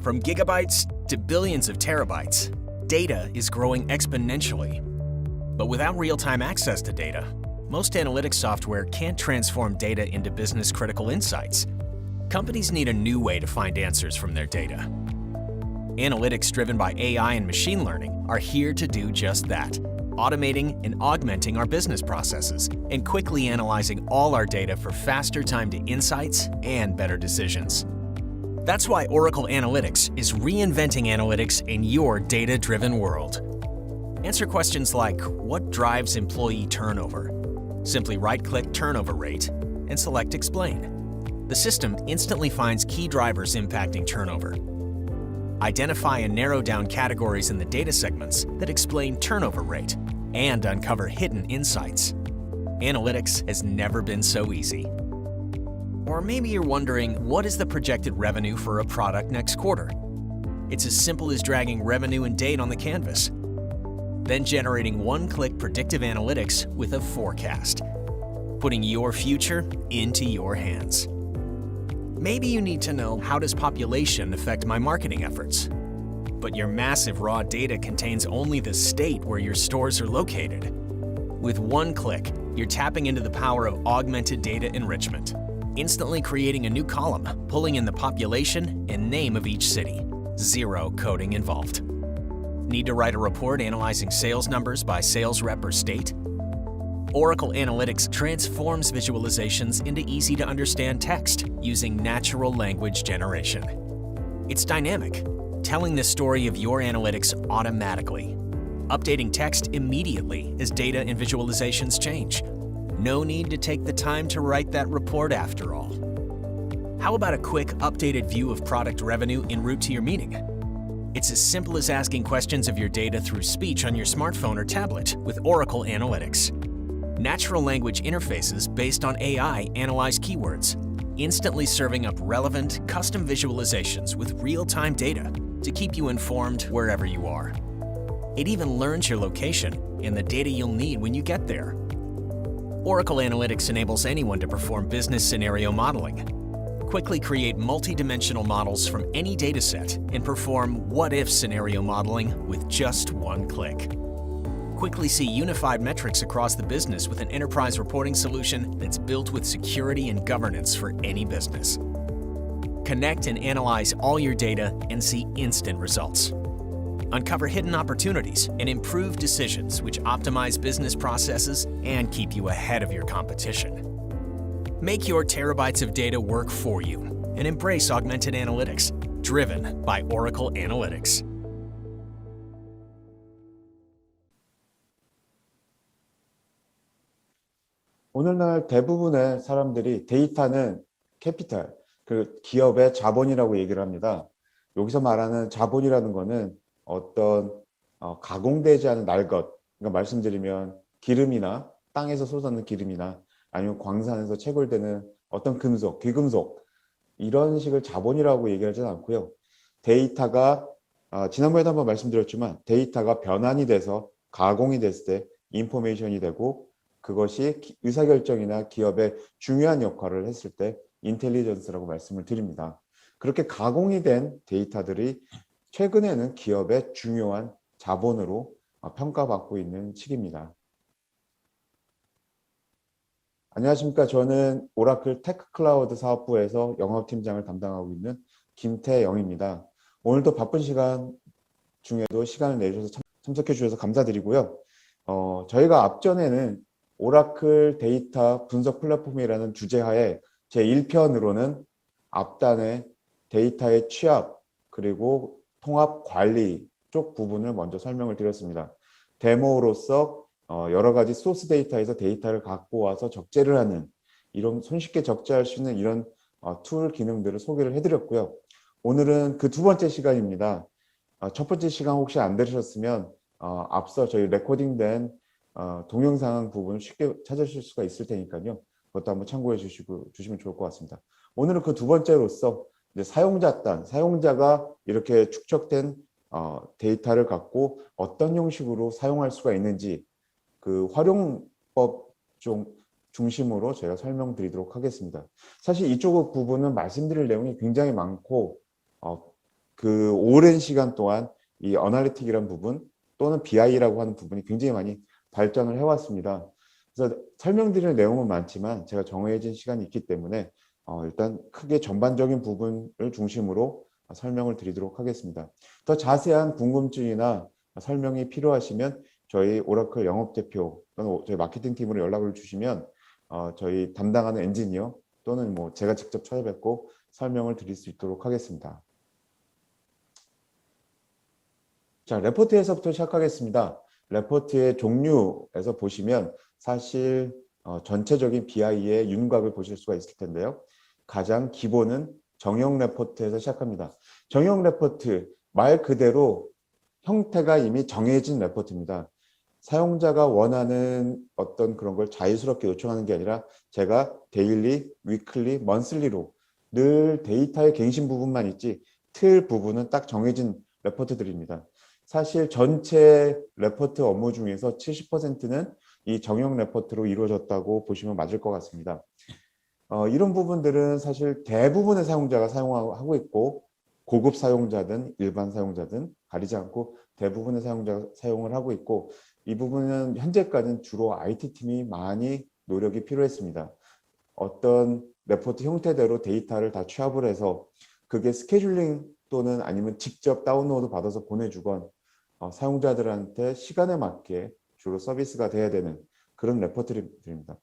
From gigabytes to billions of terabytes, data is growing exponentially. But without real-time access to data, most analytics software can't transform data into business-critical insights. Companies need a new way to find answers from their data. Analytics driven by AI and machine learning are here to do just that, automating and augmenting our business processes and quickly analyzing all our data for faster time to insights and better decisions. That's why Oracle Analytics is reinventing analytics in your data-driven world. Answer questions like, what drives employee turnover? Simply right-click Turnover Rate and select Explain. The system instantly finds key drivers impacting turnover. Identify and narrow down categories in the data segments that explain turnover rate and uncover hidden insights. Analytics has never been so easy. Or maybe you're wondering, what is the projected revenue for a product next quarter? It's as simple as dragging revenue and date on the canvas, then generating one-click predictive analytics with a forecast, putting your future into your hands. Maybe you need to know, how does population affect my marketing efforts? But your massive raw data contains only the state where your stores are located. With one click, you're tapping into the power of augmented data enrichment, instantly creating a new column, pulling in the population and name of each city. Zero coding involved. Need to write a report analyzing sales numbers by sales rep or state? Oracle Analytics transforms visualizations into easy-to-understand text using natural language generation. It's dynamic, telling the story of your analytics automatically, updating text immediately as data and visualizations change. No need to take the time to write that report after all. How about a quick, updated view of product revenue en route to your meeting? It's as simple as asking questions of your data through speech on your smartphone or tablet with Oracle Analytics. Natural language interfaces based on AI analyze keywords, instantly serving up relevant, custom visualizations with real-time data to keep you informed wherever you are. It even learns your location and the data you'll need when you get there. Oracle Analytics enables anyone to perform business scenario modeling. Quickly create multi-dimensional models from any dataset and perform what-if scenario modeling with just one click. Quickly see unified metrics across the business with an enterprise reporting solution that's built with security and governance for any business. Connect and analyze all your data and see instant results. Uncover hidden opportunities and improve decisions which optimize business processes and keep you ahead of your competition. Make your terabytes of data work for you and embrace augmented analytics, driven by Oracle Analytics. 오늘날 대부분의 사람들이 데이터는 캐피탈, 그 기업의 자본이라고 얘기를 합니다. 여기서 말하는 자본이라는 거는 어떤 가공되지 않은 날 것, 그러니까 말씀드리면 기름이나 땅에서 솟아나는 기름이나 아니면 광산에서 채굴되는 어떤 금속, 귀금속, 이런 식을 자본이라고 얘기하지는 않고요. 데이터가 지난번에도 한번 말씀드렸지만 데이터가 변환이 돼서 가공이 됐을 때 인포메이션이 되고, 그것이 의사결정이나 기업의 중요한 역할을 했을 때 인텔리전스라고 말씀을 드립니다. 그렇게 가공이 된 데이터들이 최근에는 기업의 중요한 자본으로 평가받고 있는 시기입니다. 안녕하십니까. 저는 오라클 테크클라우드 사업부에서 영업팀장을 담당하고 있는 김태영입니다. 오늘도 바쁜 시간 중에도 시간을 내주셔서 참석해 주셔서 감사드리고요. 저희가 앞전에는 오라클 데이터 분석 플랫폼이라는 주제하에 제1편으로는 앞단의 데이터의 취합 그리고 통합 관리 쪽 부분을 먼저 설명을 드렸습니다. 데모로서 여러 가지 소스 데이터에서 데이터를 갖고 와서 적재를 하는, 이런 손쉽게 적재할 수 있는 이런 툴 기능들을 소개를 해드렸고요. 오늘은 그 두 번째 시간입니다. 첫 번째 시간 혹시 안 들으셨으면 앞서 저희 레코딩된 동영상 부분 쉽게 찾으실 수가 있을 테니까요. 그것도 한번 참고해 주시면 좋을 것 같습니다. 오늘은 그 두 번째로서 이제 사용자가 이렇게 축적된 데이터를 갖고 어떤 형식으로 사용할 수가 있는지 그 활용법 중심으로 제가 설명드리도록 하겠습니다. 사실 이쪽 부분은 말씀드릴 내용이 굉장히 많고 그 오랜 시간 동안 이 어널리틱이라는 부분 또는 BI라고 하는 부분이 굉장히 많이 발전을 해왔습니다. 그래서 설명드릴 내용은 많지만 제가 정해진 시간이 있기 때문에 일단 크게 전반적인 부분을 중심으로 설명을 드리도록 하겠습니다. 더 자세한 궁금증이나 설명이 필요하시면 저희 오라클 영업대표 또는 저희 마케팅팀으로 연락을 주시면 저희 담당하는 엔지니어 또는 뭐 제가 직접 찾아뵙고 설명을 드릴 수 있도록 하겠습니다. 자, 레포트에서부터 시작하겠습니다. 레포트의 종류에서 보시면 사실 전체적인 BI의 윤곽을 보실 수가 있을 텐데요. 가장 기본은 정형 레포트에서 시작합니다. 정형 레포트, 말 그대로 형태가 이미 정해진 레포트입니다. 사용자가 원하는 어떤 그런 걸 자유스럽게 요청하는 게 아니라 제가 데일리, 위클리, 먼슬리로 늘 데이터의 갱신 부분만 있지 틀 부분은 딱 정해진 레포트들입니다. 사실 전체 레포트 업무 중에서 70%는 이 정형 레포트로 이루어졌다고 보시면 맞을 것 같습니다. 이런 부분들은 사실 대부분의 사용자가 사용하고 있고 고급 사용자든 일반 사용자든 가리지 않고 대부분의 사용자가 사용을 하고 있고 이 부분은 현재까지는 주로 IT팀이 많이 노력이 필요했습니다. 어떤 레포트 형태대로 데이터를 다 취합을 해서 그게 스케줄링 또는 아니면 직접 다운로드 받아서 보내주건 사용자들한테 시간에 맞게 주로 서비스가 돼야 되는 그런 레포트들입니다.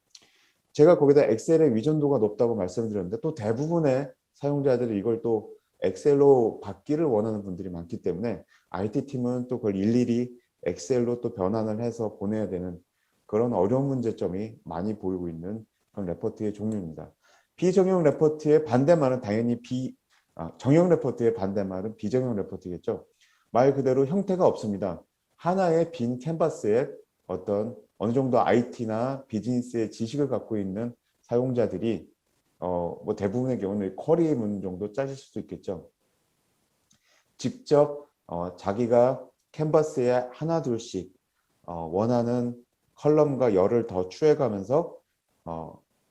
제가 거기다 엑셀의 위전도가 높다고 말씀드렸는데 또 대부분의 사용자들이 이걸 또 엑셀로 받기를 원하는 분들이 많기 때문에 IT팀은 또 그걸 일일이 엑셀로 또 변환을 해서 보내야 되는 그런 어려운 문제점이 많이 보이고 있는 그런 레포트의 종류입니다. 비정형 레포트의 반대말은 당연히 정형 레포트의 반대말은 비정형 레포트겠죠. 말 그대로 형태가 없습니다. 하나의 빈 캔버스에 어느 정도 IT나 비즈니스의 지식을 갖고 있는 사용자들이 뭐 대부분의 경우는 쿼리문 정도 짜실 수도 있겠죠. 직접 자기가 캔버스에 하나 둘씩 원하는 컬럼과 열을 더 추해가면서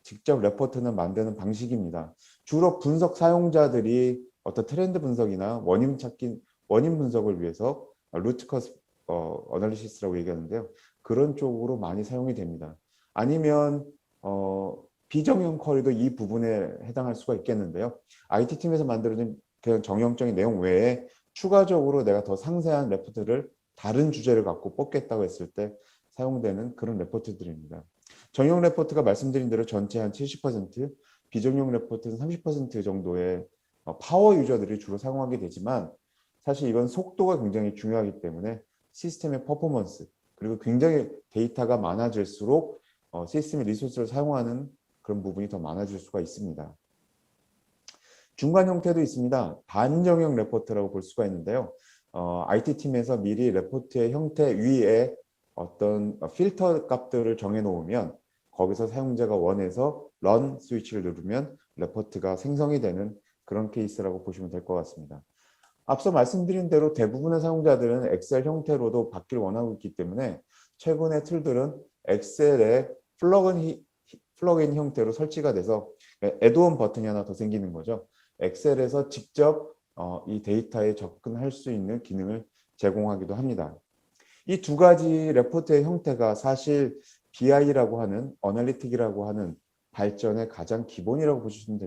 직접 레포트는 만드는 방식입니다. 주로 분석 사용자들이 어떤 트렌드 분석이나 원인 분석을 위해서 루트 커스 어널리시스라고 얘기하는데요. 그런 쪽으로 많이 사용이 됩니다. 아니면 비정형 쿼리도 이 부분에 해당할 수가 있겠는데요. IT팀에서 만들어진 그냥 정형적인 내용 외에 추가적으로 내가 더 상세한 레포트를 다른 주제를 갖고 뽑겠다고 했을 때 사용되는 그런 레포트들입니다. 정형 레포트가 말씀드린 대로 전체 한 70%, 비정형 레포트는 30% 정도의 파워 유저들이 주로 사용하게 되지만 사실 이건 속도가 굉장히 중요하기 때문에 시스템의 퍼포먼스 그리고 굉장히 데이터가 많아질수록 시스템의 리소스를 사용하는 그런 부분이 더 많아질 수가 있습니다. 중간 형태도 있습니다. 반정형 레포트라고 볼 수가 있는데요. IT팀에서 미리 레포트의 형태 위에 어떤 필터 값들을 정해 놓으면 거기서 사용자가 원해서 런 스위치를 누르면 레포트가 생성이 되는 그런 케이스라고 보시면 될 것 같습니다. 앞서 말씀드린 대로 대부분의 사용자들은 엑셀 형태로도 받기를 원하고 있기 때문에 최근의 툴들은 엑셀에 플러그인 형태로 설치가 돼서 애드온 버튼이 하나 더 생기는 거죠. 엑셀에서 직접 이 데이터에 접근할 수 있는 기능을 제공하기도 합니다. 이 두 가지 레포트의 형태가 사실 BI라고 하는 어널리틱이라고 하는 발전의 가장 기본이라고 보시면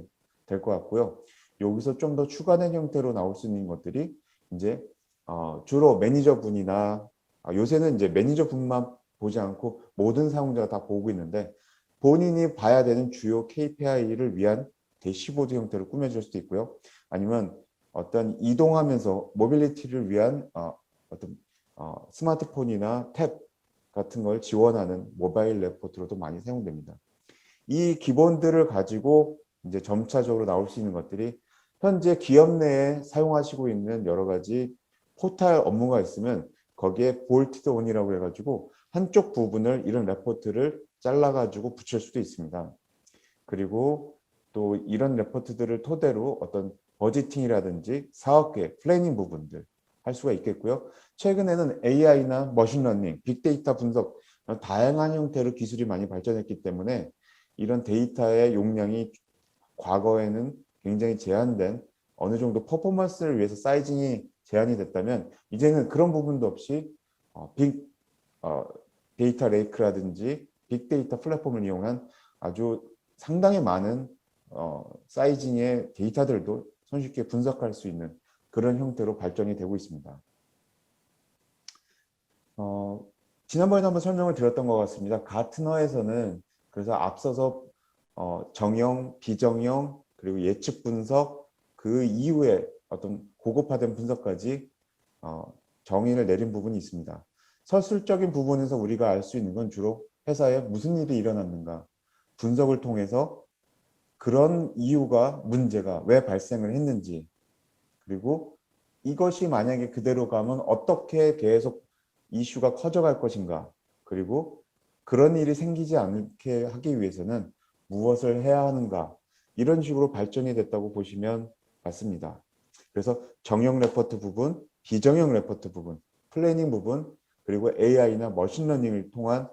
될 것 같고요. 여기서 좀 더 추가된 형태로 나올 수 있는 것들이 이제 주로 매니저분이나 요새는 이제 매니저분만 보지 않고 모든 사용자가 다 보고 있는데 본인이 봐야 되는 주요 KPI를 위한 대시보드 형태로 꾸며질 수도 있고요. 아니면 어떤 이동하면서 모빌리티를 위한 어떤 스마트폰이나 탭 같은 걸 지원하는 모바일 레포트로도 많이 사용됩니다. 이 기본들을 가지고 이제 점차적으로 나올 수 있는 것들이 현재 기업 내에 사용하시고 있는 여러 가지 포탈 업무가 있으면 거기에 볼티드 온이라고 해가지고 한쪽 부분을 이런 레포트를 잘라가지고 붙일 수도 있습니다. 그리고 또 이런 레포트들을 토대로 어떤 버지팅이라든지 사업계획, 플래닝 부분들 할 수가 있겠고요. 최근에는 AI나 머신러닝, 빅데이터 분석 다양한 형태로 기술이 많이 발전했기 때문에 이런 데이터의 용량이 과거에는 굉장히 제한된 어느 정도 퍼포먼스를 위해서 사이징이 제한이 됐다면 이제는 그런 부분도 없이 빅 데이터 레이크라든지 빅데이터 플랫폼을 이용한 아주 상당히 많은 사이징의 데이터들도 손쉽게 분석할 수 있는 그런 형태로 발전이 되고 있습니다. 지난번에도 한번 설명을 드렸던 것 같습니다. 가트너에서는 그래서 앞서서 정형, 비정형, 그리고 예측 분석, 그 이후에 어떤 고급화된 분석까지 정의를 내린 부분이 있습니다. 서술적인 부분에서 우리가 알 수 있는 건 주로 회사에 무슨 일이 일어났는가, 분석을 통해서 그런 이유가, 문제가 왜 발생을 했는지, 그리고 이것이 만약에 그대로 가면 어떻게 계속 이슈가 커져갈 것인가, 그리고 그런 일이 생기지 않게 하기 위해서는 무엇을 해야 하는가, 이런 식으로 발전이 됐다고 보시면 맞습니다. 그래서 정형 레포트 부분, 비정형 레포트 부분, 플래닝 부분, 그리고 AI나 머신러닝을 통한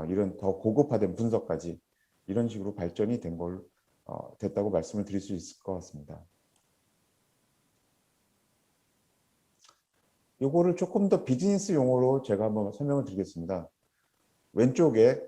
이런 더 고급화된 분석까지 이런 식으로 발전이 됐다고 말씀을 드릴 수 있을 것 같습니다. 이거를 조금 더 비즈니스 용어로 제가 한번 설명을 드리겠습니다. 왼쪽에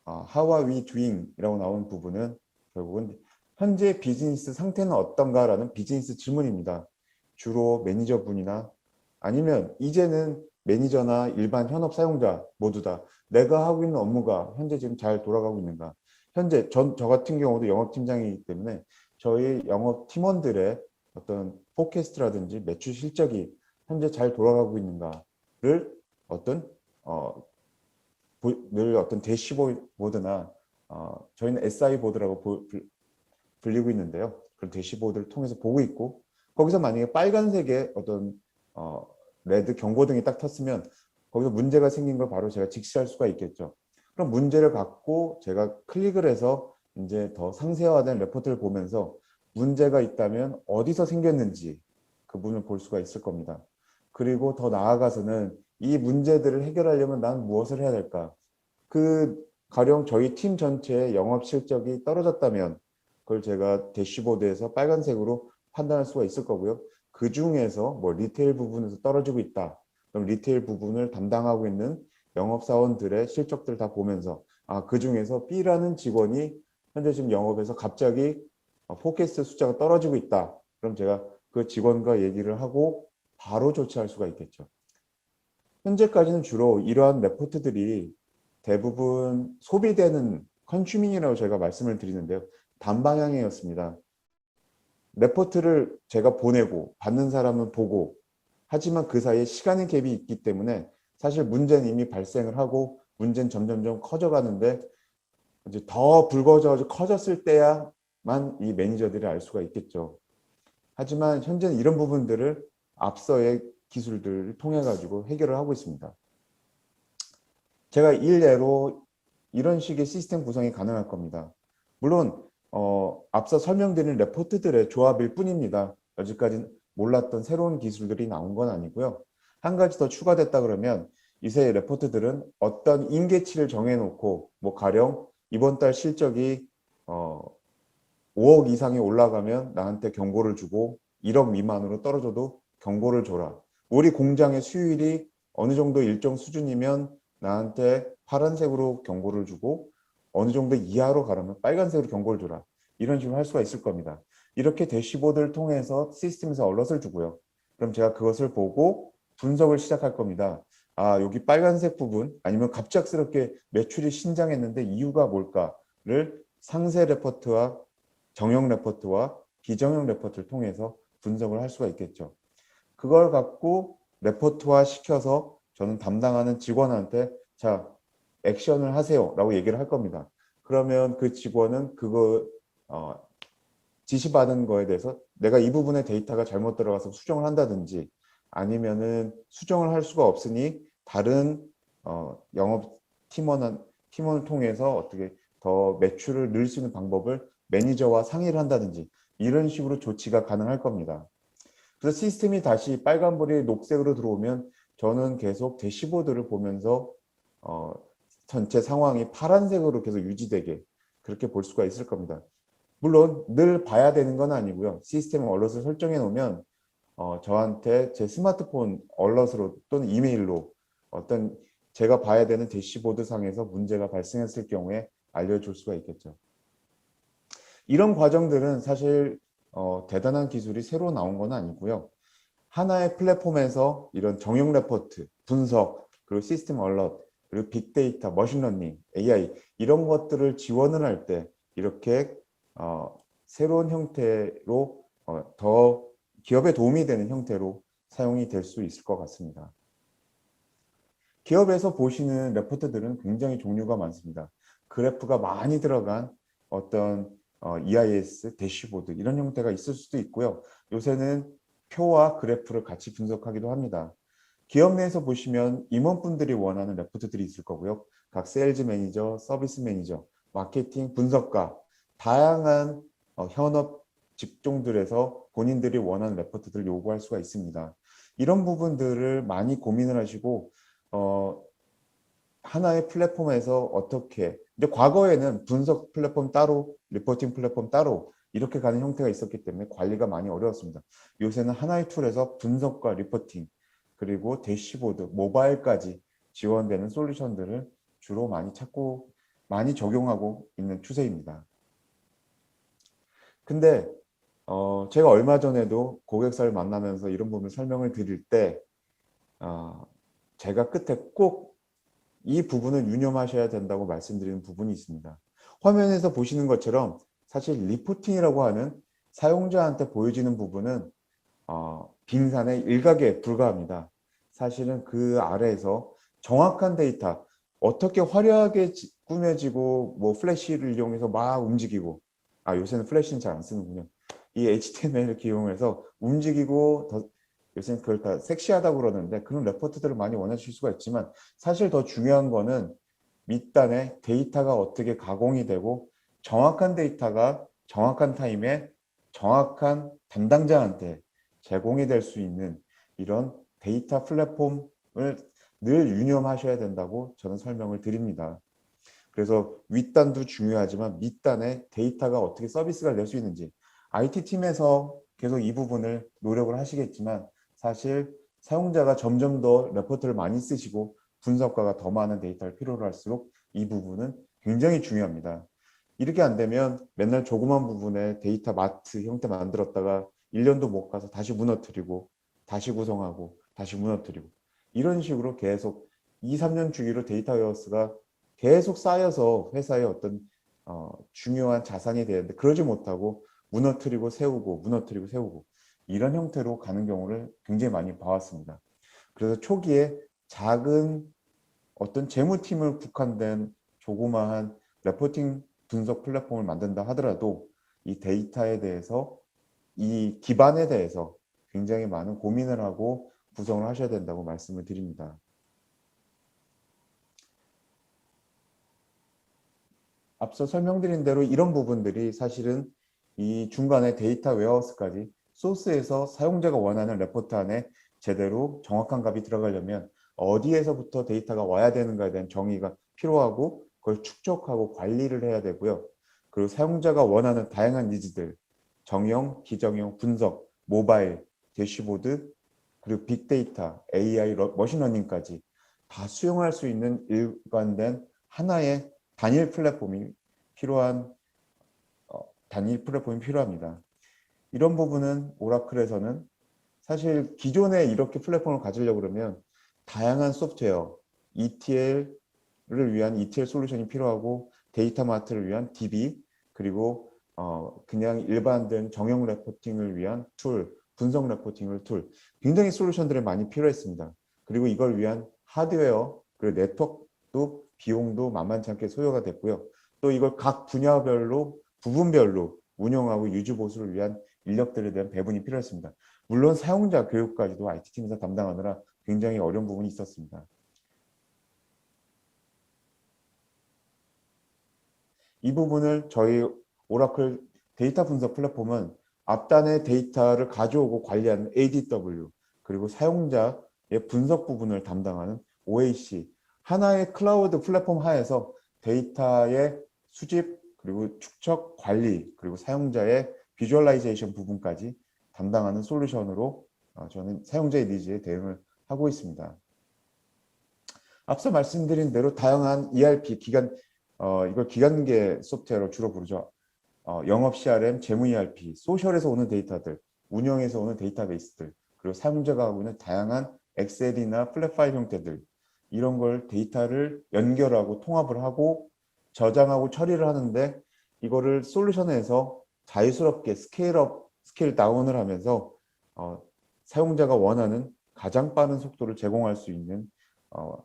How are we doing? 이라고 나온 부분은 결국은 현재 비즈니스 상태는 어떤가라는 비즈니스 질문입니다. 주로 매니저분이나 아니면 이제는 매니저나 일반 현업 사용자 모두 다 내가 하고 있는 업무가 현재 지금 잘 돌아가고 있는가. 현재 저 같은 경우도 영업팀장이기 때문에 저희 영업 팀원들의 어떤 포캐스트라든지 매출 실적이 현재 잘 돌아가고 있는가를 늘 어떤 대시보드나 저희는 SI 보드라고 불리고 있는데요. 그런 대시보드를 통해서 보고 있고, 거기서 만약에 빨간색의 어떤 레드 경고등이 딱 텄으면 거기서 문제가 생긴 걸 바로 제가 직시할 수가 있겠죠. 그럼 문제를 갖고 제가 클릭을 해서 이제 더 상세화된 레포트를 보면서 문제가 있다면 어디서 생겼는지 그 부분을 볼 수가 있을 겁니다. 그리고 더 나아가서는 이 문제들을 해결하려면 난 무엇을 해야 될까? 가령 저희 팀 전체의 영업 실적이 떨어졌다면 그걸 제가 대시보드에서 빨간색으로 판단할 수가 있을 거고요. 그 중에서 뭐 리테일 부분에서 떨어지고 있다. 그럼 리테일 부분을 담당하고 있는 영업사원들의 실적들 다 보면서 그 중에서 B라는 직원이 현재 지금 영업에서 갑자기 포캐스트 숫자가 떨어지고 있다. 그럼 제가 그 직원과 얘기를 하고 바로 조치할 수가 있겠죠. 현재까지는 주로 이러한 레포트들이 대부분 소비되는 컨슈밍이라고 저희가 말씀을 드리는데요. 단방향이었습니다. 레포트를 제가 보내고 받는 사람은 보고, 하지만 그 사이에 시간의 갭이 있기 때문에 사실 문제는 이미 발생을 하고 문제는 점점점 커져가는데 이제 더 불거져 커졌을 때야만 이 매니저들이 알 수가 있겠죠. 하지만 현재는 이런 부분들을 앞서의 기술들을 통해 가지고 해결을 하고 있습니다. 제가 일례로 이런 식의 시스템 구성이 가능할 겁니다. 물론 앞서 설명드린 레포트들의 조합일 뿐입니다. 여지까지 몰랐던 새로운 기술들이 나온 건 아니고요. 한 가지 더 추가됐다 그러면 이새 레포트들은 어떤 임계치를 정해놓고 뭐 가령 이번 달 실적이 5억 이상이 올라가면 나한테 경고를 주고 1억 미만으로 떨어져도 경고를 줘라. 우리 공장의 수율이 어느 정도 일정 수준이면 나한테 파란색으로 경고를 주고 어느 정도 이하로 가려면 빨간색으로 경고를 줘라. 이런 식으로 할 수가 있을 겁니다. 이렇게 대시보드를 통해서 시스템에서 얼럿을 주고요. 그럼 제가 그것을 보고 분석을 시작할 겁니다. 여기 빨간색 부분 아니면 갑작스럽게 매출이 신장했는데 이유가 뭘까를 상세 레포트와 정형 레포트와 비정형 레포트를 통해서 분석을 할 수가 있겠죠. 그걸 갖고 레포트화 시켜서 저는 담당하는 직원한테 자, 액션을 하세요 라고 얘기를 할 겁니다. 그러면 그 직원은 그거 지시받은 거에 대해서 내가 이 부분에 데이터가 잘못 들어가서 수정을 한다든지 아니면은 수정을 할 수가 없으니 다른 영업 팀원을 통해서 어떻게 더 매출을 늘 수 있는 방법을 매니저와 상의를 한다든지 이런 식으로 조치가 가능할 겁니다. 그래서 시스템이 다시 빨간불이 녹색으로 들어오면 저는 계속 대시보드를 보면서 전체 상황이 파란색으로 계속 유지되게 그렇게 볼 수가 있을 겁니다. 물론 늘 봐야 되는 건 아니고요. 시스템 얼럿을 설정해 놓으면 저한테 제 스마트폰 얼럿으로 또는 이메일로 어떤 제가 봐야 되는 대시보드 상에서 문제가 발생했을 경우에 알려줄 수가 있겠죠. 이런 과정들은 사실 대단한 기술이 새로 나온 건 아니고요. 하나의 플랫폼에서 이런 정형 레포트, 분석, 그리고 시스템 얼럿, 그리고 빅데이터, 머신러닝, AI 이런 것들을 지원을 할 때 이렇게 새로운 형태로 더 기업에 도움이 되는 형태로 사용이 될 수 있을 것 같습니다. 기업에서 보시는 레포트들은 굉장히 종류가 많습니다. 그래프가 많이 들어간 어떤 EIS, 대시보드 이런 형태가 있을 수도 있고요. 요새는 표와 그래프를 같이 분석하기도 합니다. 기업 내에서 보시면 임원분들이 원하는 레포트들이 있을 거고요. 각 세일즈 매니저, 서비스 매니저, 마케팅, 분석가 다양한 현업 직종들에서 본인들이 원하는 레포트들을 요구할 수가 있습니다. 이런 부분들을 많이 고민을 하시고 하나의 플랫폼에서 어떻게 이제 과거에는 분석 플랫폼 따로, 리포팅 플랫폼 따로 이렇게 가는 형태가 있었기 때문에 관리가 많이 어려웠습니다. 요새는 하나의 툴에서 분석과 리포팅 그리고 대시보드, 모바일까지 지원되는 솔루션들을 주로 많이 찾고 많이 적용하고 있는 추세입니다. 근데 제가 얼마 전에도 고객사를 만나면서 이런 부분을 설명을 드릴 때 제가 끝에 꼭 이 부분을 유념하셔야 된다고 말씀드리는 부분이 있습니다. 화면에서 보시는 것처럼 사실 리포팅이라고 하는 사용자한테 보여지는 부분은 빙산의 일각에 불과합니다. 사실은 그 아래에서 정확한 데이터, 어떻게 화려하게 꾸며지고 뭐 플래시를 이용해서 막 움직이고 요새는 플래시는 잘 안 쓰는군요. 이 HTML을 기용해서 움직이고 요새는 그걸 다 섹시하다고 그러는데 그런 레포트들을 많이 원하실 수가 있지만 사실 더 중요한 거는 밑단에 데이터가 어떻게 가공이 되고 정확한 데이터가 정확한 타임에 정확한 담당자한테 제공이 될 수 있는 이런 데이터 플랫폼을 늘 유념하셔야 된다고 저는 설명을 드립니다. 그래서 윗단도 중요하지만 밑단에 데이터가 어떻게 서비스가 될 수 있는지 IT팀에서 계속 이 부분을 노력을 하시겠지만 사실 사용자가 점점 더 레포트를 많이 쓰시고 분석가가 더 많은 데이터를 필요로 할수록 이 부분은 굉장히 중요합니다. 이렇게 안 되면 맨날 조그만 부분에 데이터 마트 형태 만들었다가 1년도 못 가서 다시 무너뜨리고 다시 구성하고 다시 무너뜨리고 이런 식으로 계속 2, 3년 주기로 데이터 웨어스가 계속 쌓여서 회사의 어떤 중요한 자산이 되는데 그러지 못하고 무너뜨리고 세우고 무너뜨리고 세우고 이런 형태로 가는 경우를 굉장히 많이 봐왔습니다. 그래서 초기에 작은 어떤 재무팀을 국한된 조그마한 레포팅 분석 플랫폼을 만든다 하더라도 이 데이터에 대해서 이 기반에 대해서 굉장히 많은 고민을 하고 구성을 하셔야 된다고 말씀을 드립니다. 앞서 설명드린 대로 이런 부분들이 사실은 이 중간에 데이터 웨어하우스까지 소스에서 사용자가 원하는 레포트 안에 제대로 정확한 값이 들어가려면 어디에서부터 데이터가 와야 되는가에 대한 정의가 필요하고 그걸 축적하고 관리를 해야 되고요. 그리고 사용자가 원하는 다양한 니즈들, 정형, 비정형, 분석, 모바일, 대시보드, 그리고 빅데이터, AI, 머신러닝까지 다 수용할 수 있는 일관된 하나의 단일 플랫폼이 필요합니다. 이런 부분은 오라클에서는 사실 기존에 이렇게 플랫폼을 가지려고 그러면 다양한 소프트웨어, ETL을 위한 ETL 솔루션이 필요하고 데이터 마트를 위한 DB 그리고 그냥 일반된 정형 레포팅을 위한 툴, 분석 레포팅을 툴 굉장히 솔루션들이 많이 필요했습니다. 그리고 이걸 위한 하드웨어 그리고 네트워크도 비용도 만만치 않게 소요가 됐고요. 또 이걸 각 분야별로 부분별로 운영하고 유지 보수를 위한 인력들에 대한 배분이 필요했습니다. 물론 사용자 교육까지도 IT팀에서 담당하느라 굉장히 어려운 부분이 있었습니다. 이 부분을 저희 오라클 데이터 분석 플랫폼은 앞단의 데이터를 가져오고 관리하는 ADW 그리고 사용자의 분석 부분을 담당하는 OAC 하나의 클라우드 플랫폼 하에서 데이터의 수집, 그리고 축적, 관리, 그리고 사용자의 비주얼라이제이션 부분까지 담당하는 솔루션으로 저는 사용자의 니즈에 대응을 하고 있습니다. 앞서 말씀드린 대로 다양한 ERP, 이걸 기간계 소프트웨어로 주로 부르죠. 영업 CRM, 재무 ERP, 소셜에서 오는 데이터들, 운영에서 오는 데이터베이스들, 그리고 사용자가 하고 있는 다양한 엑셀이나 플랫 파일 형태들, 이런 걸 데이터를 연결하고 통합을 하고 저장하고 처리를 하는데, 이거를 솔루션에서 자유스럽게 스케일업, 스케일 다운을 하면서 사용자가 원하는 가장 빠른 속도를 제공할 수 있는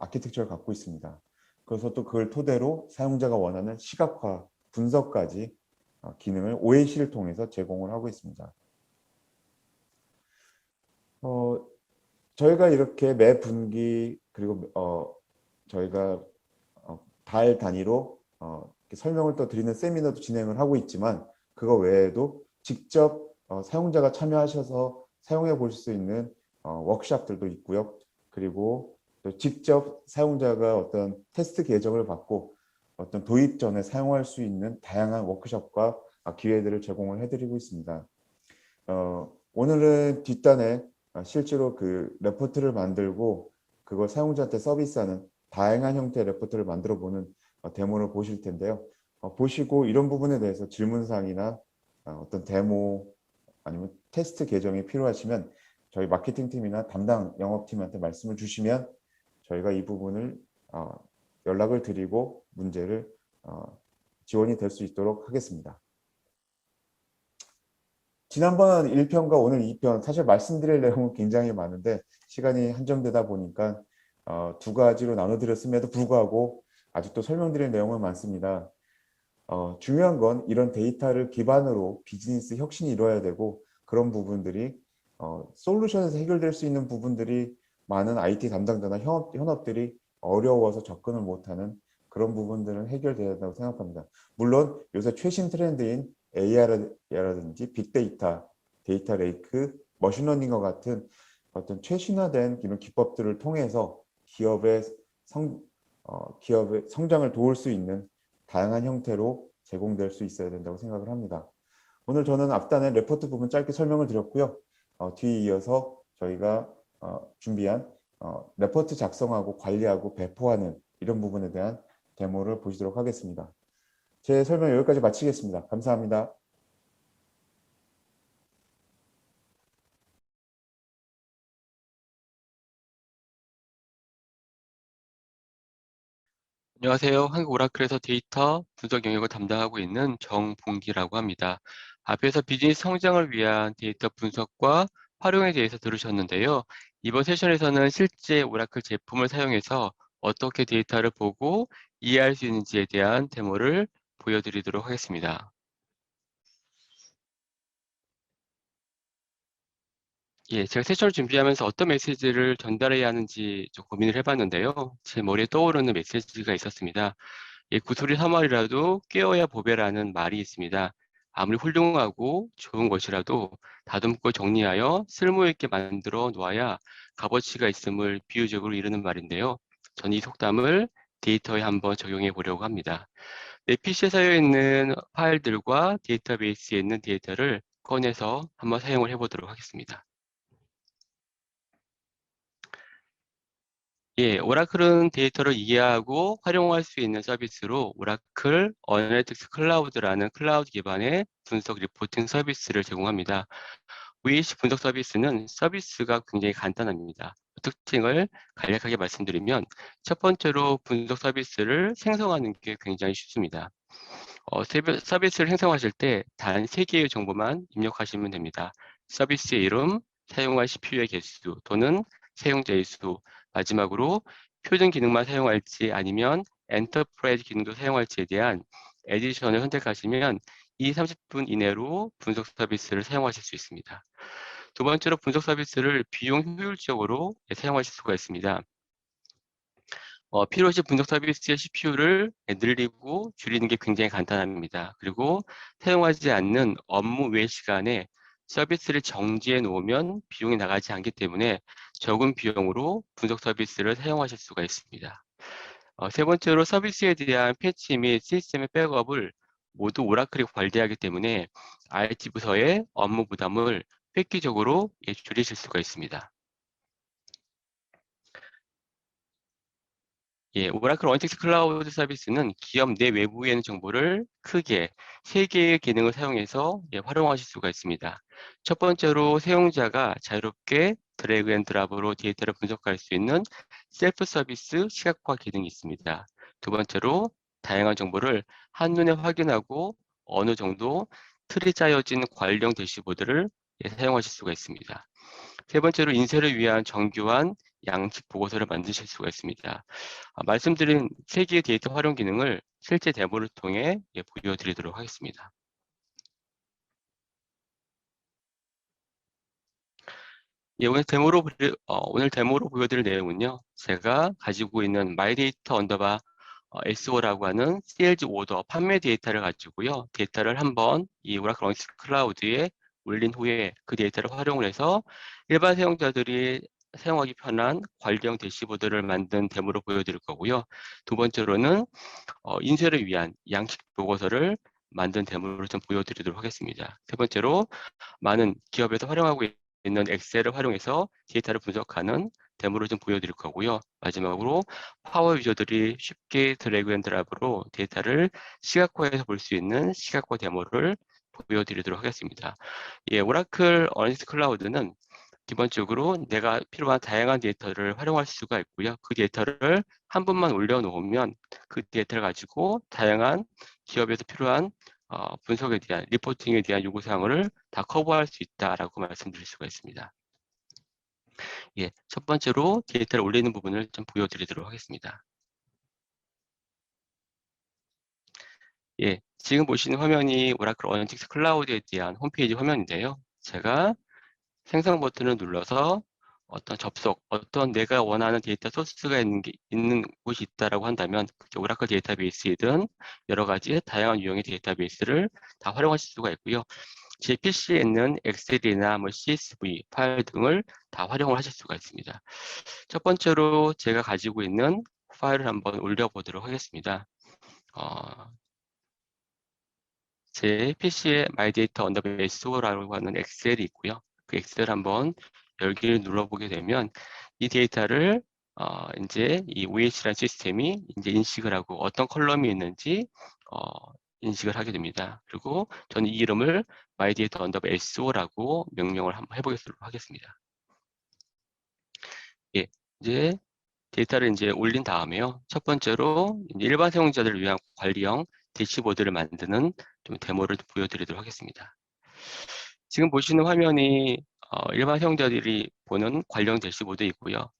아키텍처를 갖고 있습니다. 그래서 또 그걸 토대로 사용자가 원하는 시각화, 분석까지 기능을 OAC를 통해서 제공을 하고 있습니다. 저희가 이렇게 매 분기 그리고 저희가 달 단위로 설명을 또 드리는 세미나도 진행을 하고 있지만, 그거 외에도 직접 사용자가 참여하셔서 사용해 보실 수 있는 워크숍들도 있고요. 그리고 또 직접 사용자가 어떤 테스트 계정을 받고 어떤 도입 전에 사용할 수 있는 다양한 워크숍과 기회들을 제공을 해드리고 있습니다. 오늘은 뒷단에 실제로 그 레포트를 만들고 그걸 사용자한테 서비스하는 다양한 형태의 레포트를 만들어 보는 데모를 보실 텐데요. 보시고 이런 부분에 대해서 질문사항이나 어떤 데모 아니면 테스트 계정이 필요하시면 저희 마케팅팀이나 담당 영업팀한테 말씀을 주시면 저희가 이 부분을 연락을 드리고 문제를 지원이 될 수 있도록 하겠습니다. 지난번 1편과 오늘 2편, 사실 말씀드릴 내용은 굉장히 많은데 시간이 한정되다 보니까 두 가지로 나눠드렸음에도 불구하고 아직도 설명드릴 내용은 많습니다. 중요한 건 이런 데이터를 기반으로 비즈니스 혁신이 이루어야 되고, 그런 부분들이 솔루션에서 해결될 수 있는 부분들이 많은 IT 담당자나 현업들이 어려워서 접근을 못하는 그런 부분들은 해결돼야 된다고 생각합니다. 물론 요새 최신 트렌드인 AI라든지 빅데이터, 데이터 레이크, 머신러닝과 같은 어떤 최신화된 이런 기법들을 통해서 기업의 성장을 도울 수 있는 다양한 형태로 제공될 수 있어야 된다고 생각을 합니다. 오늘 저는 앞단에 레포트 부분 짧게 설명을 드렸고요. 뒤에 이어서 저희가 준비한 레포트 작성하고 관리하고 배포하는 이런 부분에 대한 데모를 보시도록 하겠습니다. 제 설명 여기까지 마치겠습니다. 감사합니다. 안녕하세요. 한국 오라클에서 데이터 분석 영역을 담당하고 있는 정봉기라고 합니다. 앞에서 비즈니스 성장을 위한 데이터 분석과 활용에 대해서 들으셨는데요. 이번 세션에서는 실제 오라클 제품을 사용해서 어떻게 데이터를 보고 이해할 수 있는지에 대한 데모를 보여드리도록 하겠습니다. 예, 제가 세션을 준비하면서 어떤 메시지를 전달해야 하는지 좀 고민을 해봤는데요. 제 머리에 떠오르는 메시지가 있었습니다. 예, 구슬이 3알이라도 꿰어야 보배라는 말이 있습니다. 아무리 훌륭하고 좋은 것이라도 다듬고 정리하여 쓸모있게 만들어 놓아야 값어치가 있음을 비유적으로 이르는 말인데요. 저는 이 속담을 데이터에 한번 적용해 보려고 합니다. 내 PC에 쌓여 있는 파일들과 데이터베이스에 있는 데이터를 꺼내서 한번 사용을 해보도록 하겠습니다. 예, 오라클은 데이터를 이해하고 활용할 수 있는 서비스로 오라클 어널리틱스 클라우드라는 클라우드 기반의 분석 리포팅 서비스를 제공합니다. OAC 분석 서비스는 서비스가 굉장히 간단합니다. 특징을 간략하게 말씀드리면 첫 번째로 분석 서비스를 생성하는 게 굉장히 쉽습니다. 서비스를 생성하실 때 단 3개의 정보만 입력하시면 됩니다. 서비스의 이름, 사용할 CPU의 개수 또는 사용자의 수, 마지막으로 표준 기능만 사용할지 아니면 엔터프라이즈 기능도 사용할지에 대한 에디션을 선택하시면 30분 이내로 분석 서비스를 사용하실 수 있습니다. 두 번째로 분석 서비스를 비용 효율적으로 사용하실 수가 있습니다. 필요시 분석 서비스의 CPU를 늘리고 줄이는 게 굉장히 간단합니다. 그리고 사용하지 않는 업무 외 시간에 서비스를 정지해 놓으면 비용이 나가지 않기 때문에 적은 비용으로 분석 서비스를 사용하실 수가 있습니다. 세 번째로 서비스에 대한 패치 및 시스템의 백업을 모두 오라클이 관리하기 때문에 IT 부서의 업무 부담을 획기적으로 줄이실 수가 있습니다. 오라클 어널리틱스 클라우드 서비스는 기업 내 외부에 있는 정보를 크게 3개의 기능을 사용해서 활용하실 수가 있습니다. 첫 번째로 사용자가 자유롭게 드래그 앤 드랍으로 데이터를 분석할 수 있는 셀프 서비스 시각화 기능이 있습니다. 두 번째로 다양한 정보를 한눈에 확인하고 어느 정도 틀이 짜여진 관리형 대시보드를 사용하실 수가 있습니다. 세 번째로 인쇄를 위한 정교한 양식 보고서를 만드실 수가 있습니다. 말씀드린 3개의 데이터 활용 기능을 실제 데모를 통해 보여드리도록 하겠습니다. 오늘 데모로 보여드릴 내용은요. 제가 가지고 있는 마이데이터 언더바 SO라고 하는 세일즈 오더 판매 데이터를 가지고요. 데이터를 한번 이 오라클 어널리틱스 클라우드에 올린 후에 그 데이터를 활용을 해서 일반 사용자들이 사용하기 편한 관리형 대시보드를 만든 데모로 보여드릴 거고요. 두 번째로는 인쇄를 위한 양식 보고서를 만든 데모를 좀 보여드리도록 하겠습니다. 세 번째로 많은 기업에서 활용하고 있는 엑셀을 활용해서 데이터를 분석하는 데모를 좀 보여드릴 거고요. 마지막으로 파워 유저들이 쉽게 드래그 앤 드랍으로 데이터를 시각화해서 볼 수 있는 시각화 데모를 보여드리도록 하겠습니다. 오라클 어널리틱스 클라우드는 기본적으로 내가 필요한 다양한 데이터를 활용할 수가 있고요. 그 데이터를 한 번만 올려놓으면 그 데이터를 가지고 다양한 기업에서 필요한 분석에 대한, 리포팅에 대한 요구사항을 다 커버할 수 있다라고 말씀드릴 수가 있습니다. 첫 번째로 데이터를 올리는 부분을 좀 보여드리도록 하겠습니다. 지금 보시는 화면이 오라클 어널리틱스 클라우드에 대한 홈페이지 화면인데요. 제가 생성 버튼을 눌러서 어떤 내가 원하는 데이터 소스가 있는 곳이 있다라고 한다면 그게 오라클 데이터베이스이든 여러 가지 다양한 유형의 데이터베이스를 다 활용하실 수가 있고요. 제 PC에 있는 엑셀이나 CSV 파일 등을 다 활용을 하실 수가 있습니다. 첫 번째로 제가 가지고 있는 파일을 한번 올려보도록 하겠습니다. 제 PC에 마이데이터 언더바 SO라고 하는 엑셀이 있고요. 그 엑셀 한번 열기를 눌러보게 되면 이 데이터를 이제 이 OH라는 시스템이 이제 인식을 하고 어떤 컬럼이 있는지 인식을 하게 됩니다. 그리고 저는 이 이름을 마이데이터 언더바 SO라고 명명을 한번 해보도록 하겠습니다. 이제 데이터를 이제 올린 다음에요. 첫 번째로 일반 사용자들을 위한 관리형 대시보드를 만드는 좀 데모를 보여드리도록 하겠습니다. 지금 보시는 화면이 일반 사용자들이 보는 관리형 대시보드 있고요.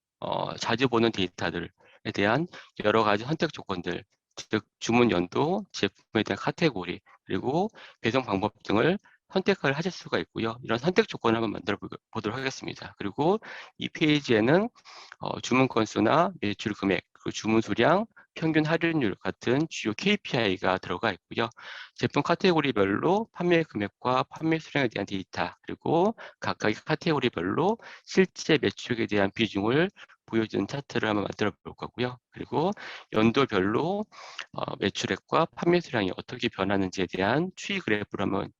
자주 보는 데이터들에 대한 여러 가지 선택 조건들, 즉 주문 연도, 제품에 대한 카테고리, 그리고 배송 방법 등을 선택을 하실 수가 있고요. 이런 선택 조건을 한번 만들어 보도록 하겠습니다. 그리고 이 페이지에는 주문 건수나 매출 금액, 그리고 주문 수량, 평균 할인율 같은 주요 KPI가 들어가 있고요. 제품 카테고리별로 판매 금액과 판매 수량에 대한 데이터, 그리고 각각의 카테고리별로 실제 매출에 대한 비중을 보여주는 차트를 한번 만들어 볼 거고요. 그리고 연도별로 매출액과 판매 수량이 어떻게 변하는지에 대한 추이 그래프를 한번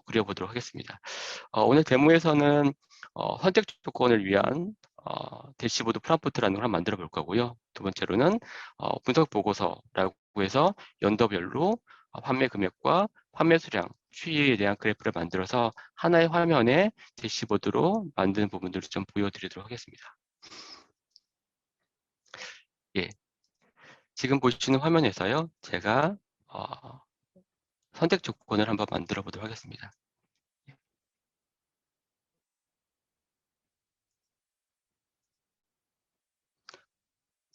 그려보도록 하겠습니다. 오늘 데모에서는 선택 조건을 위한 대시보드 프롬프트라는 걸 한번 만들어 볼 거고요. 두 번째로는 분석 보고서라고 해서 연도별로 판매 금액과 판매 수량, 추이에 대한 그래프를 만들어서 하나의 화면에 대시보드로 만드는 부분들을 좀 보여드리도록 하겠습니다. 지금 보시는 화면에서요. 제가 선택 조건을 한번 만들어 보도록 하겠습니다.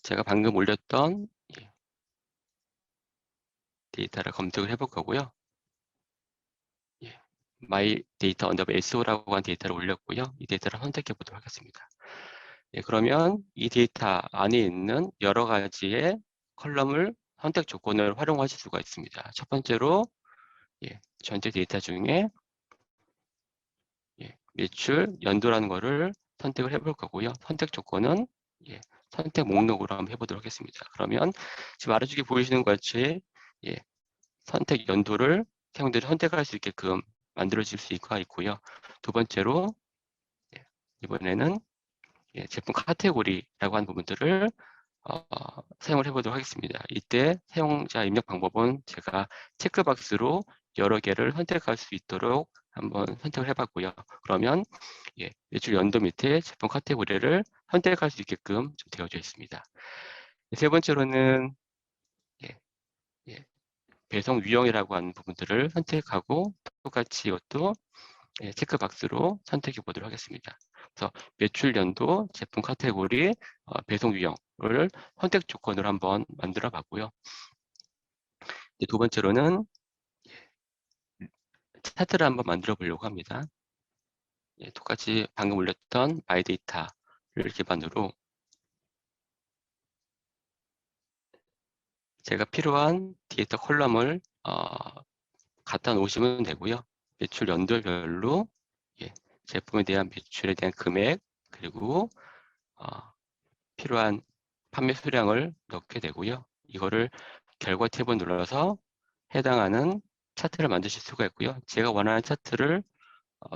제가 방금 올렸던 데이터를 검색을 해볼 거고요. 마이 데이터 언더바 SO라고 한 데이터를 올렸고요. 이 데이터를 선택해 보도록 하겠습니다. 그러면 이 데이터 안에 있는 여러 가지의 컬럼을 선택 조건을 활용하실 수가 있습니다. 첫 번째로 전체 데이터 중에 매출, 연도라는 거를 선택을 해볼 거고요. 선택 조건은 선택 목록으로 한번 해보도록 하겠습니다. 그러면 지금 아래쪽에 보이시는 것 같이 선택 연도를 사용자들이 선택할 수 있게끔 만들어질 수가 있고요. 두 번째로 이번에는 제품 카테고리라고 하는 부분들을 사용을 해보도록 하겠습니다. 이때 사용자 입력 방법은 제가 체크박스로 여러 개를 선택할 수 있도록 한번 선택을 해봤고요. 그러면 매출 연도 밑에 제품 카테고리를 선택할 수 있게끔 좀 되어져 있습니다. 세 번째로는 배송 유형이라고 하는 부분들을 선택하고 똑같이 이것도 체크박스로 선택해 보도록 하겠습니다. 그래서 매출 연도, 제품 카테고리, 배송 유형을 선택 조건으로 한번 만들어 봤고요. 두 번째로는 차트를 한번 만들어 보려고 합니다. 똑같이 방금 올렸던 마이데이터를 기반으로 제가 필요한 데이터 컬럼을 갖다 놓으시면 되고요. 매출 연도별로 제품에 대한 매출에 대한 금액, 그리고 필요한 판매 수량을 넣게 되고요. 이거를 결과 탭을 눌러서 해당하는 차트를 만드실 수가 있고요. 제가 원하는 차트를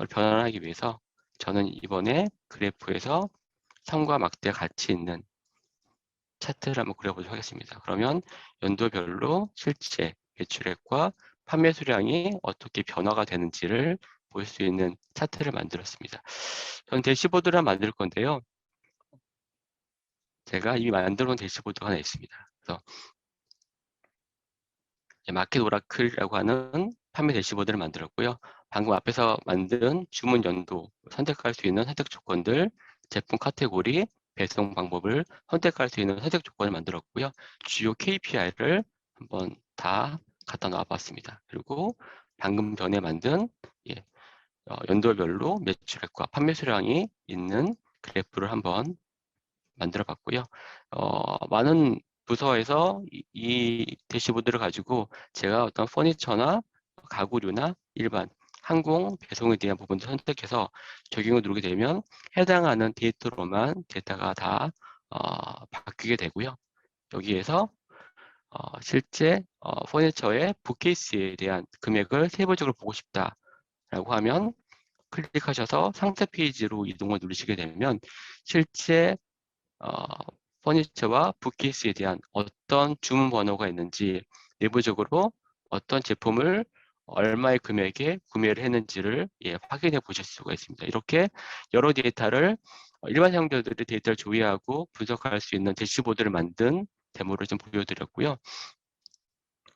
변환하기 위해서 저는 이번에 그래프에서 선과 막대가 같이 있는 차트를 한번 그려보도록 하겠습니다. 그러면 연도별로 실제 매출액과 판매 수량이 어떻게 변화가 되는지를 볼 수 있는 차트를 만들었습니다. 저는 대시보드를 만들 건데요. 제가 이미 만들어 놓은 대시보드가 하나 있습니다. 그래서 마켓 오라클이라고 하는 판매 대시보드를 만들었고요. 방금 앞에서 만든 주문 연도, 선택할 수 있는 선택 조건들, 제품 카테고리, 배송 방법을 선택할 수 있는 선택 조건을 만들었고요. 주요 KPI를 한번 다 갖다 놔 봤습니다. 그리고 방금 전에 만든 연도별로 매출액과 판매 수량이 있는 그래프를 한번 만들어 봤고요. 많은 부서에서 이 대시보드를 가지고 제가 어떤 퍼니처나 가구류나 일반 항공 배송에 대한 부분도 선택해서 적용을 누르게 되면 해당하는 데이터로만 데이터가 다 바뀌게 되고요. 여기에서 실제 퍼니처의 북케이스에 대한 금액을 세부적으로 보고 싶다라고 하면 클릭하셔서 상세 페이지로 이동을 누르시게 되면 실제 퍼니처와 북케이스에 대한 어떤 주문 번호가 있는지, 내부적으로 어떤 제품을 얼마의 금액에 구매를 했는지를 확인해 보실 수가 있습니다. 이렇게 여러 데이터를 일반 사용자들이 데이터를 조회하고 분석할 수 있는 대시보드를 만든 데모를 좀 보여드렸고요.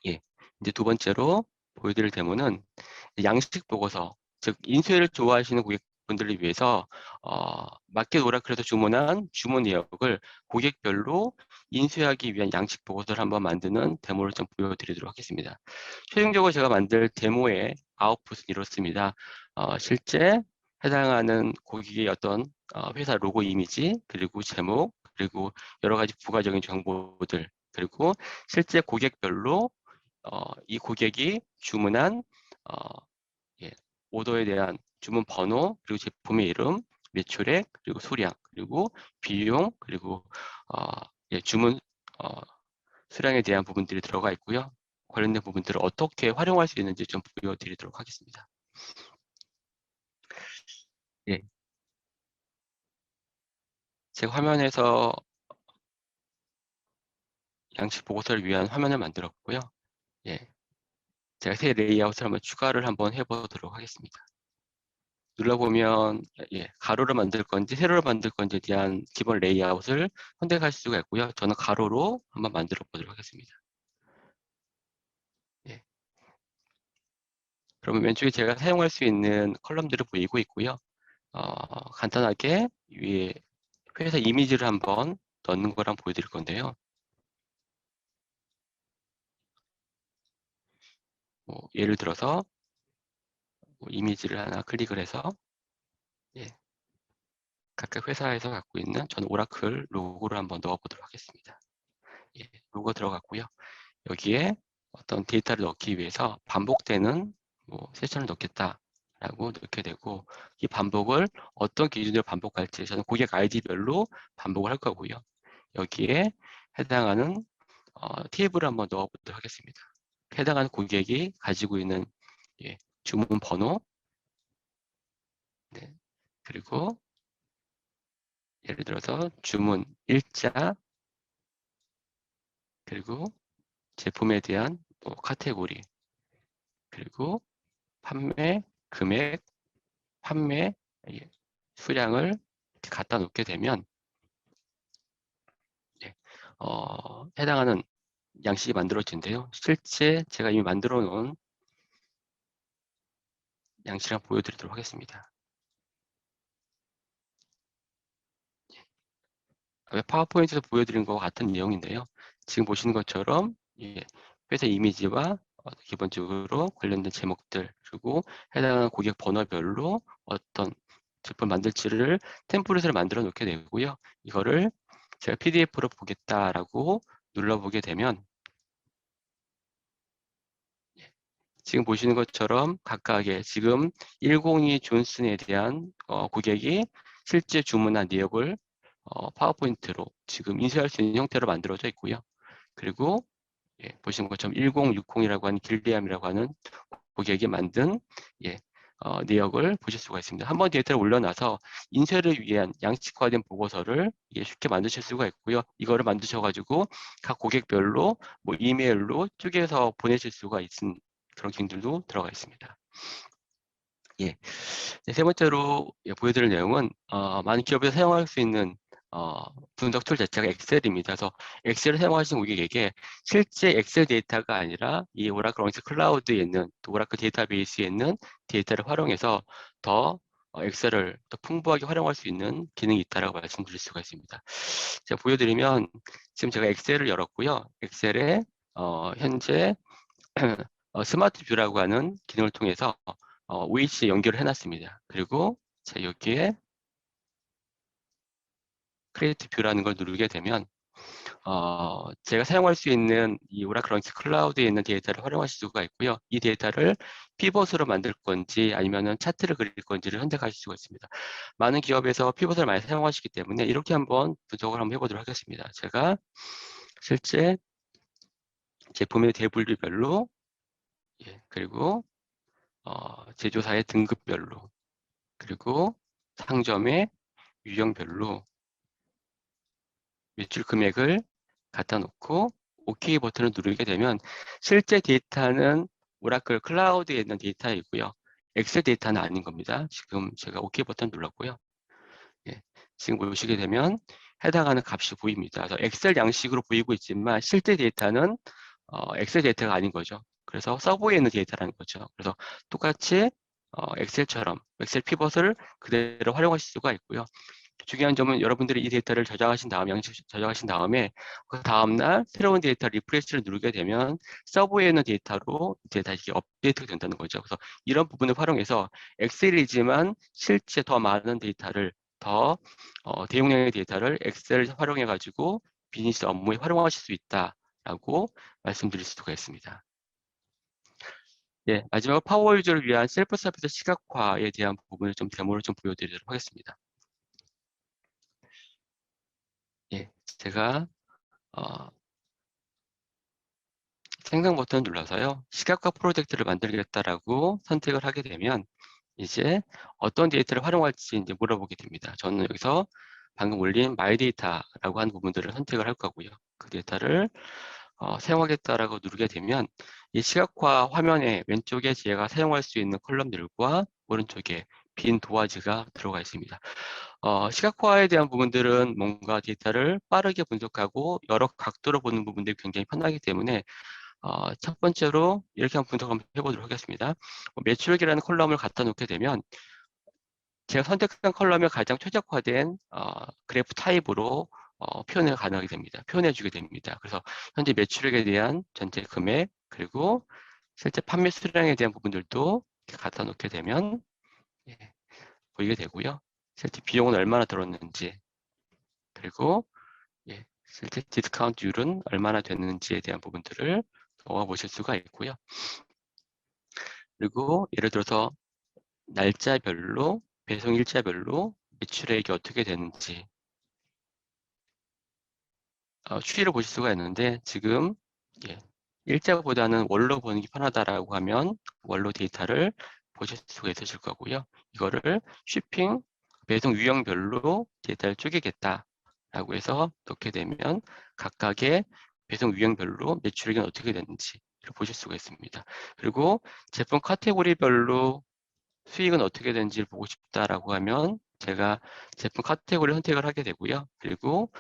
이제 두 번째로 보여드릴 데모는 양식 보고서, 즉 인쇄를 좋아하시는 고객분들을 위해서 마켓 오라클에서 주문한 주문 내역을 고객별로 인쇄하기 위한 양식 보고서를 한번 만드는 데모를 좀 보여드리도록 하겠습니다. 최종적으로 제가 만들 데모의 아웃풋은 이렇습니다. 실제 해당하는 고객의 어떤 회사 로고 이미지, 그리고 제목, 그리고 여러 가지 부가적인 정보들, 그리고 실제 고객별로 이 고객이 주문한 오더에 대한 주문 번호, 그리고 제품의 이름, 매출액, 그리고 수량, 그리고 비용, 그리고 주문 수량에 대한 부분들이 들어가 있고요. 관련된 부분들을 어떻게 활용할 수 있는지 좀 보여드리도록 하겠습니다. 제가 화면에서 양식 보고서를 위한 화면을 만들었고요. 제가 새 레이아웃을 한번 해보도록 하겠습니다. 눌러보면 가로를 만들 건지 세로를 만들 건지에 대한 기본 레이아웃을 선택할 수가 있고요. 저는 가로로 한번 만들어 보도록 하겠습니다. 그러면 왼쪽에 제가 사용할 수 있는 컬럼들을 보이고 있고요. 간단하게 위에 회사 이미지를 한번 넣는 걸 한번 보여드릴 건데요. 예를 들어서 이미지를 하나 클릭을 해서 각각 회사에서 갖고 있는 저는 오라클 로고를 한번 넣어보도록 하겠습니다. 로고 들어갔고요. 여기에 어떤 데이터를 넣기 위해서 반복되는 세션을 넣겠다라고 넣게 되고, 이 반복을 어떤 기준으로 반복할지 저는 고객 아이디별로 반복을 할 거고요. 여기에 해당하는 테이블을 한번 넣어보도록 하겠습니다. 해당하는 고객이 가지고 있는 주문 번호, 네, 그리고 예를 들어서 주문 일자, 그리고 제품에 대한 카테고리, 그리고 판매 금액, 판매 수량을 이렇게 갖다 놓게 되면 해당하는 양식이 만들어진대요. 실제 제가 이미 만들어 놓은 양식을 한번 보여드리도록 하겠습니다. 파워포인트에서 보여드린 것과 같은 내용인데요. 지금 보시는 것처럼 회사 이미지와 기본적으로 관련된 제목들, 그리고 해당하는 고객 번호별로 어떤 제품 만들지를 템플릿을 만들어 놓게 되고요. 이거를 제가 PDF로 보겠다라고 눌러보게 되면 지금 보시는 것처럼 각각의 지금 102 존슨에 대한 고객이 실제 주문한 내역을 파워포인트로 지금 인쇄할 수 있는 형태로 만들어져 있고요. 그리고 보시는 것처럼 1060이라고 하는 길리암이라고 하는 고객이 만든 내역을 보실 수가 있습니다. 한번 데이터를 올려놔서 인쇄를 위한 양식화된 보고서를 쉽게 만드실 수가 있고요. 이거를 만드셔가지고 각 고객별로 이메일로 쪼개서 보내실 수가 있는 그런 기능들도 들어가 있습니다. 세 번째로 보여드릴 내용은 많은 기업에서 사용할 수 있는 분석 툴 자체가 엑셀입니다. 그래서 엑셀을 사용하시는 고객에게 실제 엑셀 데이터가 아니라 이 오라클 원스 클라우드에 있는 또 오라클 데이터베이스에 있는 데이터를 활용해서 더 엑셀을 더 풍부하게 활용할 수 있는 기능이 있다라고 말씀드릴 수가 있습니다. 제가 보여드리면 지금 제가 엑셀을 열었고요. 엑셀에 현재 스마트 뷰라고 하는 기능을 통해서 OH에 연결을 해놨습니다. 그리고 자, 여기에 크리에이트 뷰라는 걸 누르게 되면 제가 사용할 수 있는 이 오라클 런치 클라우드에 있는 데이터를 활용하실 수가 있고요. 이 데이터를 피벗으로 만들 건지 아니면은 차트를 그릴 건지를 선택하실 수가 있습니다. 많은 기업에서 피벗을 많이 사용하시기 때문에 이렇게 한번 분석을 한번 해보도록 하겠습니다. 제가 실제 제품의 대분류별로 그리고 제조사의 등급별로 그리고 상점의 유형별로 매출 금액을 갖다 놓고 OK 버튼을 누르게 되면 실제 데이터는 오라클 클라우드에 있는 데이터이고요. 엑셀 데이터는 아닌 겁니다. 지금 제가 OK 버튼 눌렀고요. 지금 보시게 되면 해당하는 값이 보입니다. 그래서 엑셀 양식으로 보이고 있지만 실제 데이터는 엑셀 데이터가 아닌 거죠. 그래서 서버에 있는 데이터라는 거죠. 그래서 똑같이 엑셀처럼 엑셀 피벗을 그대로 활용하실 수가 있고요. 중요한 점은 여러분들이 이 데이터를 저장하신 다음, 양식 저장하신 다음에 그 다음날 새로운 데이터 리프레시를 누르게 되면 서버에 있는 데이터로 이제 다시 업데이트가 된다는 거죠. 그래서 이런 부분을 활용해서 엑셀이지만 실제 더 많은 데이터를 더 대용량의 데이터를 엑셀을 활용해 가지고 비즈니스 업무에 활용하실 수 있다라고 말씀드릴 수가 있습니다. 마지막으로 파워 유저를 위한 셀프 서비스 시각화에 대한 부분을 좀 데모를 좀 보여드리도록 하겠습니다. 제가 생성 버튼을 눌러서요. 시각화 프로젝트를 만들겠다라고 선택을 하게 되면 이제 어떤 데이터를 활용할지 이제 물어보게 됩니다. 저는 여기서 방금 올린 마이 데이터라고 하는 부분들을 선택을 할 거고요. 그 데이터를 사용하겠다라고 누르게 되면 이 시각화 화면에 왼쪽에 제가 사용할 수 있는 컬럼들과 오른쪽에 빈 도화지가 들어가 있습니다. 시각화에 대한 부분들은 뭔가 데이터를 빠르게 분석하고 여러 각도로 보는 부분들이 굉장히 편하기 때문에 첫 번째로 이렇게 한번 분석 한번 해보도록 하겠습니다. 매출액이라는 컬럼을 갖다 놓게 되면 제가 선택한 컬럼에 가장 최적화된 그래프 타입으로 표현을 가능하게 됩니다. 표현해 주게 됩니다. 그래서 현재 매출액에 대한 전체 금액 그리고 실제 판매 수량에 대한 부분들도 이렇게 갖다 놓게 되면 보이게 되고요. 실제 비용은 얼마나 들었는지 그리고 실제 디스카운트율은 얼마나 됐는지에 대한 부분들을 보실 수가 있고요. 그리고 예를 들어서 날짜별로 배송 일자별로 매출액이 어떻게 되는지 추이를 보실 수가 있는데 지금 일자보다는 월로 보는 게 편하다라고 하면 월로 데이터를 보실 수가 있으실 거고요. 이거를 쉬핑, 배송 유형별로 데이터를 쪼개겠다라고 해서 넣게 되면 각각의 배송 유형별로 매출액이 어떻게 되는지 보실 수가 있습니다. 그리고 제품 카테고리별로 수익은 어떻게 되는지를 보고 싶다라고 하면 제가 제품 카테고리 선택을 하게 되고요. 그리고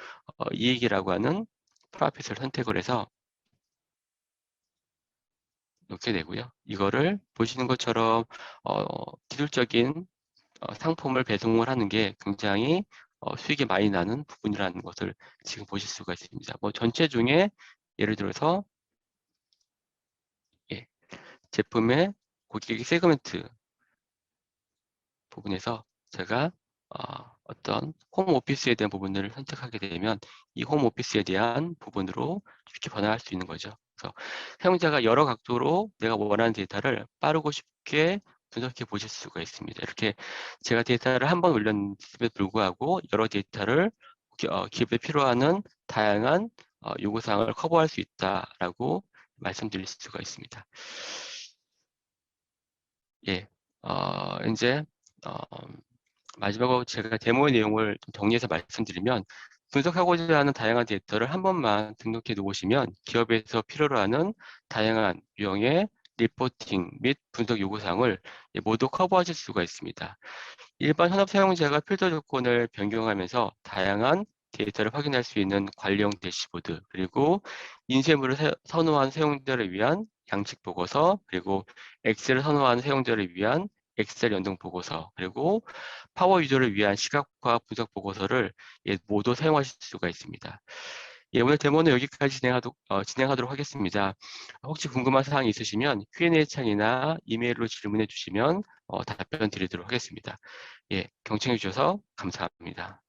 이익이라고 하는 프로핏을 선택을 해서 넣게 되고요. 이거를 보시는 것처럼 기술적인 상품을 배송을 하는 게 굉장히 수익이 많이 나는 부분이라는 것을 지금 보실 수가 있습니다. 뭐 전체 중에 예를 들어서 예, 제품의 고객 세그멘트 부분에서 제가 어떤 홈 오피스에 대한 부분을 선택하게 되면 이 홈 오피스에 대한 부분으로 쉽게 변화할 수 있는 거죠. 그래서 사용자가 여러 각도로 내가 원하는 데이터를 빠르고 쉽게 분석해 보실 수가 있습니다. 이렇게 제가 데이터를 한 번 올렸음에도 불구하고 여러 데이터를 기업에 필요한 다양한 요구사항을 커버할 수 있다라고 말씀드릴 수가 있습니다. 예, 이제 마지막으로 제가 데모의 내용을 좀 정리해서 말씀드리면 분석하고자 하는 다양한 데이터를 한 번만 등록해 놓으시면 기업에서 필요로 하는 다양한 유형의 리포팅 및 분석 요구사항을 모두 커버하실 수가 있습니다. 일반 현업 사용자가 필터 조건을 변경하면서 다양한 데이터를 확인할 수 있는 관리형 대시보드, 그리고 인쇄물을 선호하는 사용자를 위한 양식 보고서, 그리고 엑셀을 선호하는 사용자를 위한 엑셀 연동 보고서, 그리고 파워 유저를 위한 시각화 분석 보고서를 모두 사용하실 수가 있습니다. 오늘 데모는 여기까지 진행하도록 하겠습니다. 혹시 궁금한 사항이 있으시면 Q&A 창이나 이메일로 질문해 주시면 답변 드리도록 하겠습니다. 경청해 주셔서 감사합니다.